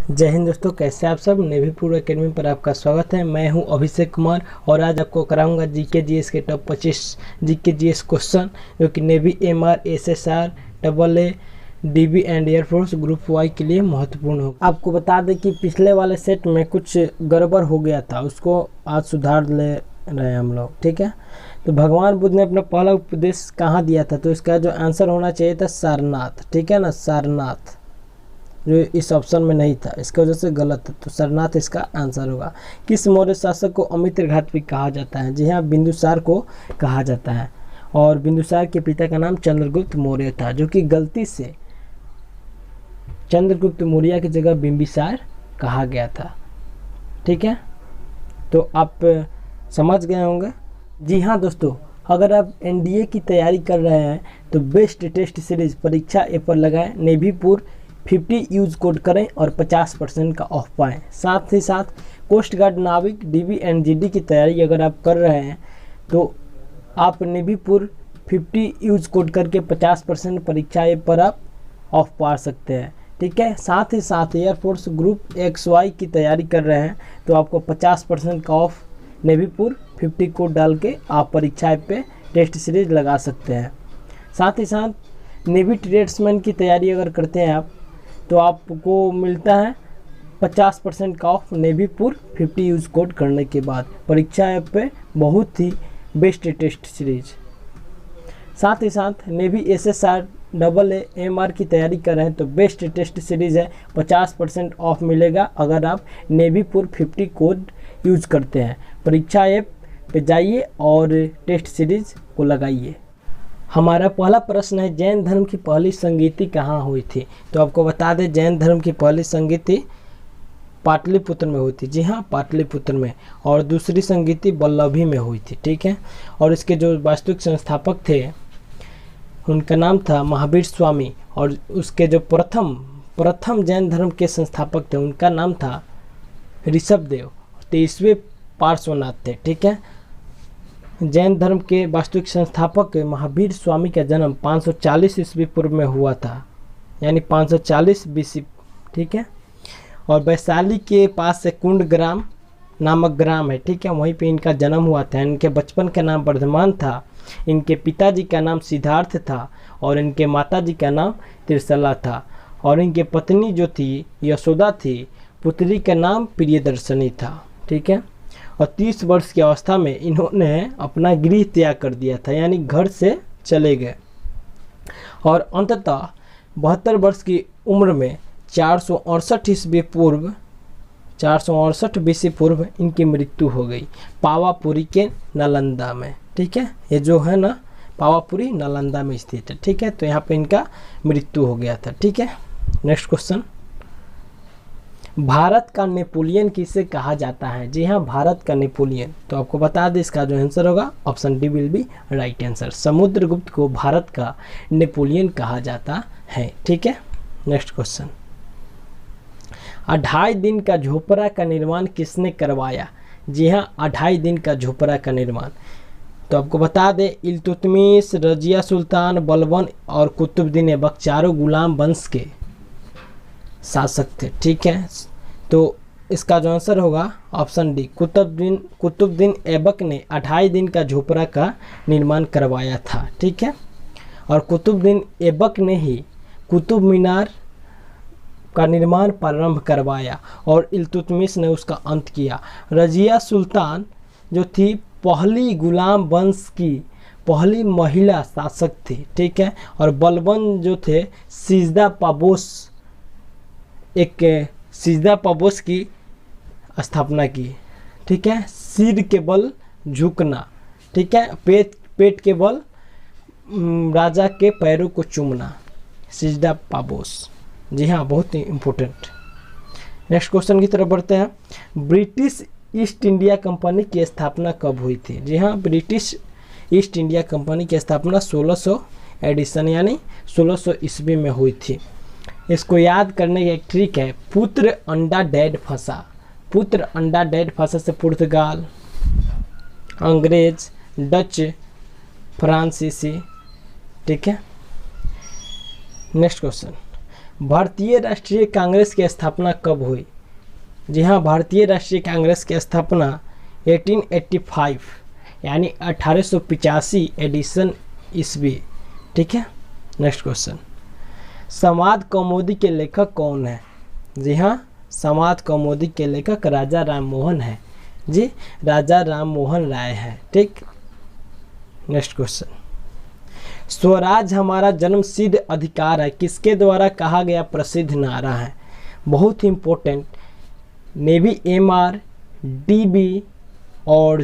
जय हिंद दोस्तों, कैसे आप सब। नेवी पूर्व एकेडमी पर आपका स्वागत है। मैं हूं अभिषेक कुमार और आज आपको कराऊंगा जीके जीएस के टॉप 25 जीके जीएस क्वेश्चन जो कि navy MR SSR double A DB and air force group Y के लिए महत्वपूर्ण हो। आपको बता दें कि पिछले वाले सेट में कुछ गड़बड़ हो गया था, उसको आज सुधार ले रहे हैं हम लोग। ठीक है, तो भगवान बुद्ध ने अपना पहला उपदेश कहाँ दिया था, तो इसका जो आंसर होना चाहिए था सारनाथ। ठीक है ना, सारनाथ जो इस ऑप्शन में नहीं था, इसकी वजह से गलत है, तो सारनाथ इसका आंसर होगा। किस मौर्य शासक को अमित्रघात भी कहा जाता है? जी हाँ, बिंदुसार को कहा जाता है। और बिंदुसार के पिता का नाम चंद्रगुप्त मौर्य था, जो कि गलती से चंद्रगुप्त मौर्य की जगह बिंबिसार कहा गया था। ठीक है, तो आप समझ गए होंगे। जी हाँ दोस्तों, अगर आप एनडीए की तैयारी कर रहे हैं तो बेस्ट टेस्ट सीरीज परीक्षा ऐप पर लगाएं, नेवी पूर्व 50 यूज कोड करें और 50% का ऑफ पाएँ। साथ ही साथ कोस्ट गार्ड, नाविक, डीबी एंड जीडी की तैयारी अगर आप कर रहे हैं तो आप नेवी पूर्व 50 यूज कोड करके 50% परीक्षा ऐप पर आप ऑफ पा सकते हैं। ठीक है, साथ ही साथ एयरफोर्स ग्रुप XY की तैयारी कर रहे हैं तो आपको 50% का ऑफ नेवी पूर्व 50 कोड डाल के आप परीक्षा ऐप पे टेस्ट सीरीज लगा सकते हैं। साथ ही साथ नेवी ट्रेड्समैन की तैयारी अगर करते हैं आप तो आपको मिलता है 50% का ऑफ नेवी पूर्व 50 यूज कोड करने के बाद परीक्षा ऐप पे। बहुत ही बेस्ट टेस्ट सीरीज। साथ ही साथ नेवी एसएसआर डबल ए एमआर की तैयारी कर रहे हैं तो बेस्ट टेस्ट सीरीज है, 50% ऑफ मिलेगा अगर आप नेवी पूर्व 50 कोड यूज करते हैं। परीक्षा ऐप पे जाइए और टेस्ट सीरीज को लगाइए। हमारा पहला प्रश्न है, जैन धर्म की पहली संगीति कहाँ हुई थी? तो आपको बता दें, जैन धर्म की पहली संगीति पाटलिपुत्र में हुई थी। जी हाँ, पाटलिपुत्र में। और दूसरी संगीति वल्लभी में हुई थी। ठीक है, और इसके जो वास्तविक संस्थापक थे उनका नाम था महावीर स्वामी, और उसके जो प्रथम जैन धर्म के संस्थापक थे उनका नाम था ऋषभदेव, 23वें पार्श्वनाथ थे। ठीक है, जैन धर्म के वास्तविक संस्थापक महावीर स्वामी का जन्म 540 ईस्वी पूर्व में हुआ था, यानी 540 BC। ठीक है, और वैशाली के पास से कुंड ग्राम नामक ग्राम है। ठीक है, वहीं पे इनका जन्म हुआ था। इनके बचपन का नाम वर्धमान था। इनके पिताजी का नाम सिद्धार्थ था और इनके माताजी का नाम त्रिशला था। और इनके पत्नी जो थी यशोदा थी, पुत्री का नाम प्रियदर्शनी था। ठीक है, और 30 वर्ष की अवस्था में इन्होंने अपना गृह त्याग कर दिया था, यानी घर से चले गए। और अंततः 72 वर्ष की उम्र में 468 BC पूर्व इनकी मृत्यु हो गई पावापुरी के नालंदा में। ठीक है, ये जो है ना पावापुरी नालंदा में स्थित है। ठीक है, तो यहाँ पे इनका मृत्यु हो गया था। ठीक है, नेक्स्ट क्वेश्चन, भारत का नेपोलियन किसे कहा जाता है? जी हाँ, भारत का नेपोलियन। तो आपको बता दें, इसका जो आंसर होगा option D will be right answer. Samudragupta को भारत का नेपोलियन कहा जाता है। ठीक है, नेक्स्ट क्वेश्चन, 2.5 दिन का झोपड़ा का निर्माण किसने करवाया? जी हाँ, 2.5 दिन का झोपड़ा का निर्माण। तो आपको बता दें, इल्तुतमिश, रजिया सुल्तान, बलबन और कुतुबुद्दीन ऐबक चारों गुलाम वंश के शासक थे। ठीक है, तो इसका जो आंसर होगा ऑप्शन डी, कुतुबुद्दीन ऐबक ने 2.5 दिन का झोपड़ा का निर्माण करवाया था। ठीक है, और कुतुबुद्दीन ऐबक ने ही कुतुब मीनार का निर्माण प्रारंभ करवाया और इल्तुतमिश ने उसका अंत किया। रजिया सुल्तान जो थी पहली गुलाम वंश की पहली महिला शासक थी। ठीक है, और बलबन जो थे सिजदा पाबोस की स्थापना की। ठीक है, सिर के बल झुकना। ठीक है, पेट के बल राजा के पैरों को चूमना, सिजदा पाबोस। जी हाँ, बहुत ही इम्पोर्टेंट। नेक्स्ट क्वेश्चन की तरफ बढ़ते हैं, ब्रिटिश ईस्ट इंडिया कंपनी की स्थापना कब हुई थी? जी हाँ, ब्रिटिश ईस्ट इंडिया कंपनी की स्थापना 1600 एडिशन यानी 1600 ईस्वी में हुई थी। इसको याद करने की एक ट्रिक है, पुत्र अंडा डैड फंसा। पुत्र अंडा डैड फंसा से पुर्तगाल, अंग्रेज, डच, फ्रांसीसी। ठीक है, नेक्स्ट क्वेश्चन, भारतीय राष्ट्रीय कांग्रेस की स्थापना कब हुई? जी हाँ, भारतीय राष्ट्रीय कांग्रेस की स्थापना 1885 यानी 1885 एडिशन ईस्वी। ठीक है, नेक्स्ट क्वेश्चन, समाज कौमुदी के लेखक कौन है? जी हाँ, समाज कौमुदी के लेखक राजा राम मोहन है जी, राजा राम मोहन राय है। ठीक, नेक्स्ट क्वेश्चन, स्वराज हमारा जन्मसिद्ध अधिकार है किसके द्वारा कहा गया प्रसिद्ध नारा है? बहुत इंपॉर्टेंट, नेवी MR DB और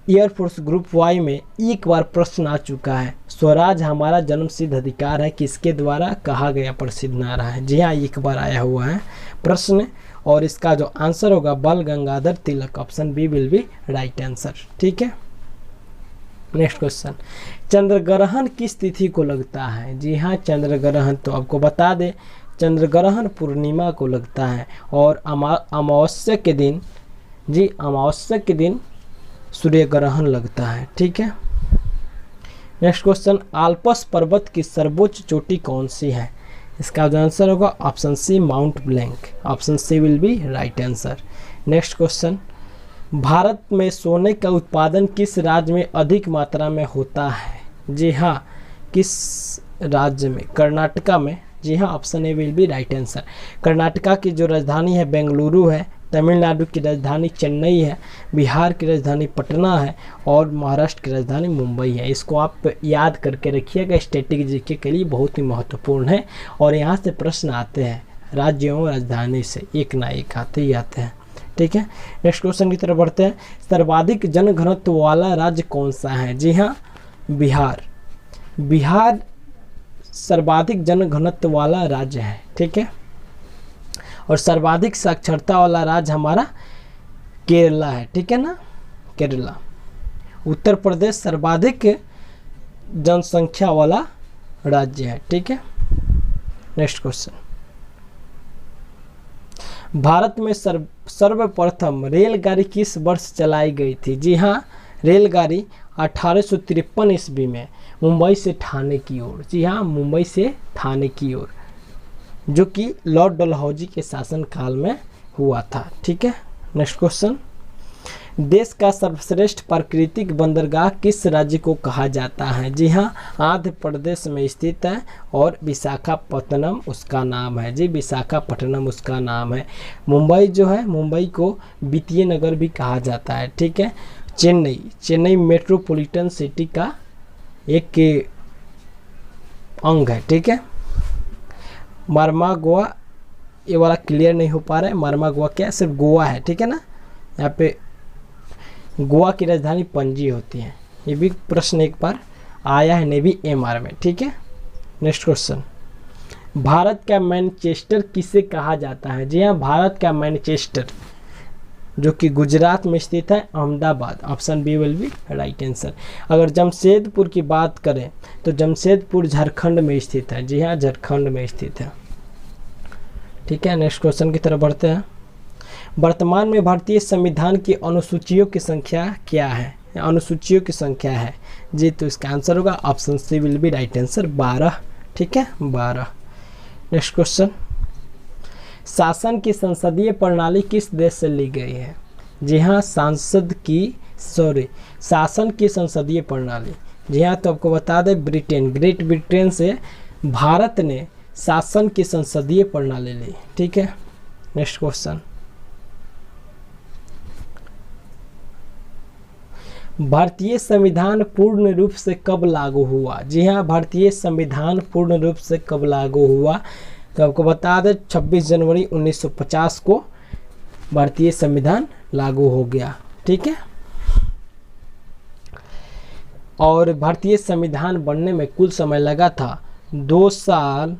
एयरफोर्स ग्रुप वाई में एक बार प्रश्न आ चुका है, स्वराज हमारा जन्मसिद्ध अधिकार है किसके द्वारा कहा गया प्रसिद्ध नारा है? जी हाँ, एक बार आया हुआ है प्रश्न, और इसका जो आंसर होगा Bal Gangadhar Tilak, option B will be right answer. ठीक है, नेक्स्ट क्वेश्चन, चंद्र ग्रहण किस तिथि को लगता है? जी हाँ, चंद्र ग्रहण तो आपको बता दें, चंद्र ग्रहण पूर्णिमा को लगता है और अमावस्या के दिन, जी अमावस्या के दिन सूर्य ग्रहण लगता है। ठीक है, नेक्स्ट क्वेश्चन, आल्प्स पर्वत की सर्वोच्च चोटी कौन सी है? इसका जो आंसर होगा option C Mount Blanc, option C will be right answer. Next question, Bharat में सोने का उत्पादन किस राज्य में अधिक मात्रा में होता है? जी हाँ, किस राज्य में? कर्नाटका में। जी हाँ, option A will be right answer. Karnataka की जो राजधानी है बेंगलुरु है, तमिलनाडु की राजधानी चेन्नई है, बिहार की राजधानी पटना है और महाराष्ट्र की राजधानी मुंबई है। इसको आप याद करके रखिएगा, स्टैटिक जीके के लिए बहुत ही महत्वपूर्ण है और यहाँ से प्रश्न आते हैं राज्यों और राजधानी से, एक ना एक आते ही आते हैं। ठीक है, नेक्स्ट क्वेश्चन की तरफ बढ़ते हैं, सर्वाधिक जनघनत्व वाला राज्य कौन सा है? जी हाँ, बिहार। बिहार सर्वाधिक जनघनत्व वाला राज्य है। ठीक है, और सर्वाधिक साक्षरता वाला राज्य हमारा केरला है। ठीक है ना, केरला। उत्तर प्रदेश सर्वाधिक जनसंख्या वाला राज्य है। ठीक है, नेक्स्ट क्वेश्चन, भारत में सर्वप्रथम रेलगाड़ी किस वर्ष चलाई गई थी? जी हाँ, रेलगाड़ी 1853 ईस्वी में मुंबई से ठाणे की ओर। जी हाँ, मुंबई से ठाणे की ओर, जो कि लॉर्ड डलहौजी के शासनकाल में हुआ था। ठीक है, नेक्स्ट क्वेश्चन, देश का सर्वश्रेष्ठ प्राकृतिक बंदरगाह किस राज्य को कहा जाता है? जी हाँ, आंध्र प्रदेश में स्थित है और विशाखापट्टनम उसका नाम है। जी, विशाखापट्टनम उसका नाम है। मुंबई जो है, मुंबई को वित्तीय नगर भी कहा जाता है। ठीक है, चेन्नई मेट्रोपॉलिटन सिटी का एक अंग है। ठीक है, मार्मागोआ, ये वाला क्लियर नहीं हो पा रहा है, मार्मागोआ क्या है? सिर्फ गोवा है। ठीक है ना, यहाँ पे गोवा की राजधानी पणजी होती है। ये भी प्रश्न एक बार आया है नेवी MR में। ठीक है, नेक्स्ट क्वेश्चन, भारत का मैनचेस्टर किसे कहा जाता है? जी हाँ, भारत का मैनचेस्टर जो कि गुजरात में स्थित है, Ahmedabad, option B will be right answer. अगर जमशेदपुर की बात करें तो जमशेदपुर झारखंड में स्थित है। जी हाँ, झारखंड में स्थित है। ठीक है, नेक्स्ट क्वेश्चन की तरफ बढ़ते हैं, वर्तमान में भारतीय संविधान की अनुसूचियों की संख्या क्या है? अनुसूचियों की संख्या है जी, तो इसका आंसर होगा option C will be right answer, 12। ठीक है, 12। नेक्स्ट क्वेश्चन, शासन की संसदीय प्रणाली किस देश से ली गई है? जी हाँ, शासन की संसदीय प्रणाली, जी हाँ, तो आपको बता दें ब्रिटेन, ग्रेट ब्रिटेन से भारत ने शासन की संसदीय प्रणाली ली। ठीक है, नेक्स्ट क्वेश्चन, भारतीय संविधान पूर्ण रूप से कब लागू हुआ? जी हाँ, भारतीय संविधान पूर्ण रूप से कब लागू हुआ? तो आपको बता दें 26 जनवरी 1950 को भारतीय संविधान लागू हो गया। ठीक है, और भारतीय संविधान बनने में कुल समय लगा था 2 साल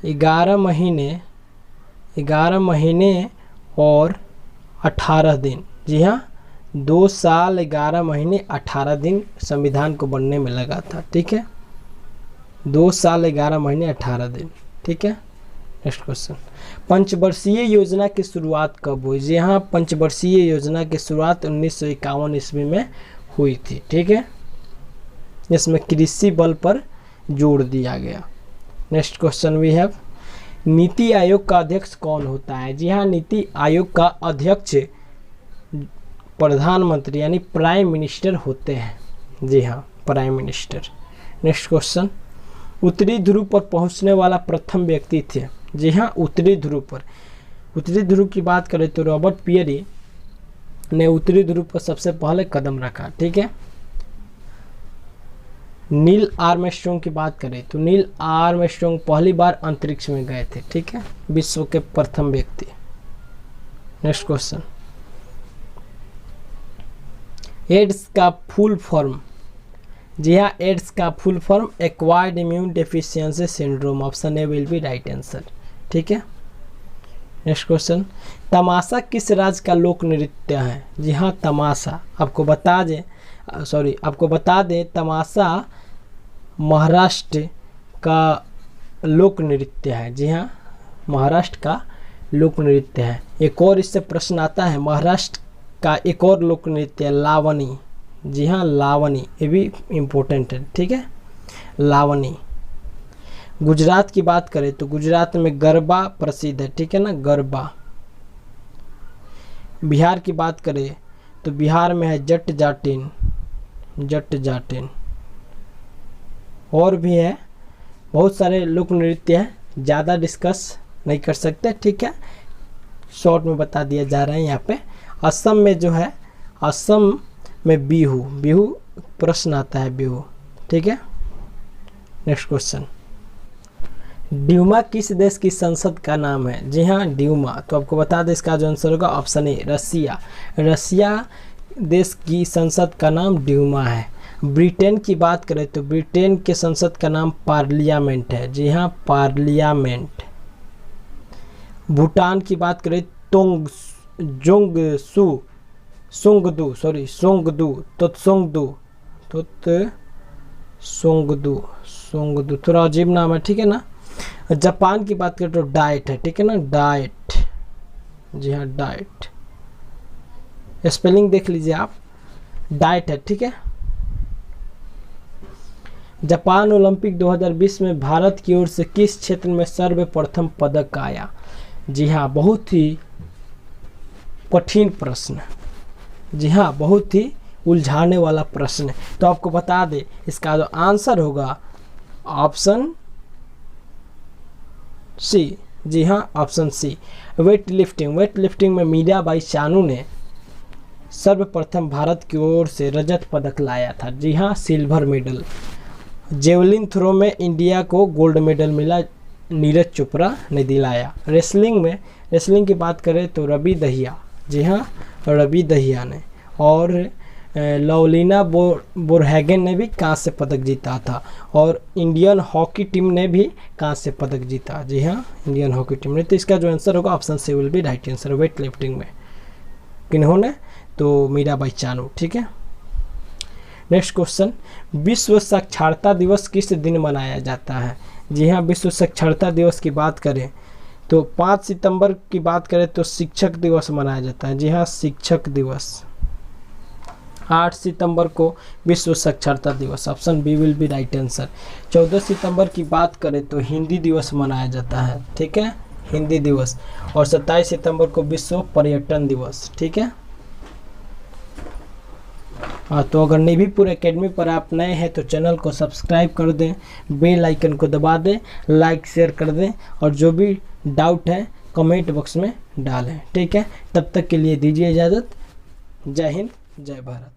11 महीने और 18 दिन। जी हाँ, 2 साल 11 महीने 18 दिन संविधान को बनने में लगा था। ठीक है, 2 साल 11 महीने 18 दिन। ठीक है, नेक्स्ट क्वेश्चन, पंचवर्षीय योजना की शुरुआत कब हुई? जी हाँ, पंचवर्षीय योजना की शुरुआत 1951 ईस्वी में हुई थी। ठीक है, इसमें कृषि बल पर जोर दिया गया। Next question we have, NITI Aayog का अध्यक्ष कौन होता है? जी हाँ, नीति आयोग का अध्यक्ष प्रधानमंत्री यानी प्राइम मिनिस्टर होते हैं। जी हाँ, प्राइम मिनिस्टर। नेक्स्ट क्वेश्चन, उत्तरी ध्रुव पर पहुंचने वाला प्रथम व्यक्ति थे? जी हाँ, उत्तरी ध्रुव पर। उत्तरी ध्रुव की बात करें तो रॉबर्ट पियरी ने उत्तरी ध्रुव पर सबसे पहले कदम रखा। ठीक है। नील आर्मस्ट्रॉन्ग की बात करें तो नील आर्मस्ट्रॉन्ग पहली बार अंतरिक्ष में गए थे। ठीक है, विश्व के प्रथम व्यक्ति। नेक्स्ट क्वेश्चन, एड्स का फुल फॉर्म? जी हाँ, एड्स का full form acquired immune deficiency syndrome. Option A will be right answer. ठीक है। नेक्स्ट क्वेश्चन, तमाशा किस राज्य का लोक नृत्य है? जी हाँ, तमाशा आपको बता दें तमाशा महाराष्ट्र का लोक नृत्य है। जी हाँ, महाराष्ट्र का लोक नृत्य है। एक और इससे प्रश्न आता है, महाराष्ट्र का एक और लोक नृत्य लावनी। जी हाँ, लावनी, ये भी इम्पोर्टेंट है। ठीक है, लावनी। गुजरात की बात करें तो गुजरात में गरबा प्रसिद्ध है। ठीक है ना, गरबा। बिहार की बात करें तो बिहार में है जट जाटिन, जट जाटिन। और भी है बहुत सारे लोक नृत्य हैं, ज़्यादा डिस्कस नहीं कर सकते। ठीक है, शॉर्ट में बता दिया जा रहा है यहाँ पे। असम में जो है, असम में बिहू, बिहू प्रश्न आता है, बिहू। ठीक है। नेक्स्ट क्वेश्चन, ड्यूमा किस देश की संसद का नाम है? जी हाँ, ड्यूमा। तो आपको बता दें इसका जो आंसर होगा ऑप्शन ए रसिया। रसिया देश की संसद का नाम ड्यूमा है। ब्रिटेन की बात करें तो ब्रिटेन के संसद का नाम पार्लियामेंट है। जी हाँ, पार्लियामेंट। भूटान की बात करें सोंगदू, थोड़ा अजीब नाम है। ठीक है ना। जापान की बात करें तो डाइट है। ठीक है ना, डाइट। जी हाँ, डाइट। स्पेलिंग देख लीजिए आप, डाइट है। ठीक है। जापान ओलंपिक 2020 में भारत की ओर से किस क्षेत्र में सर्वप्रथम पदक आया? जी हाँ, बहुत ही कठिन प्रश्न। जी हाँ, बहुत ही उलझाने वाला प्रश्न है। तो आपको बता दें इसका जो आंसर होगा ऑप्शन सी। जी हाँ, option C, weightlifting. Weight lifting में मीराबाई चानू ने सर्वप्रथम भारत की ओर से रजत पदक लाया था। जी हाँ, सिल्वर मेडल। जेवलिन थ्रो में इंडिया को गोल्ड मेडल मिला, नीरज चोपड़ा ने दिलाया। रेसलिंग की बात करें तो रवि दहिया। जी हाँ, रवि दहिया ने। और लवलीना बोरहैगन ने भी कांस्य पदक जीता था। और इंडियन हॉकी टीम ने भी कांस्य पदक जीता। जी हाँ, इंडियन हॉकी टीम ने। तो इसका जो आंसर होगा option C will be right answer. Weight lifting में किन्होंने? तो मीराबाई चानू। ठीक है। नेक्स्ट क्वेश्चन, विश्व साक्षरता दिवस किस दिन मनाया जाता है? जी हाँ, विश्व साक्षरता दिवस की बात करें तो 5 सितंबर की बात करें तो शिक्षक दिवस मनाया जाता है। जी हाँ, शिक्षक दिवस। 8 सितंबर को विश्व साक्षरता दिवस। Option B will be right answer. 14 सितंबर की बात करें तो हिंदी दिवस मनाया जाता है। ठीक है, हिंदी दिवस। और 27 सितंबर को विश्व पर्यटन दिवस। ठीक है। हाँ, तो अगर नेवीपुर एकेडमी पर आप नए हैं तो चैनल को सब्सक्राइब कर दें, बेल आइकन को दबा दें, लाइक शेयर कर दें, और जो भी डाउट है कमेंट बॉक्स में डालें। ठीक है, तब तक के लिए दीजिए इजाज़त। जय हिंद, जय भारत।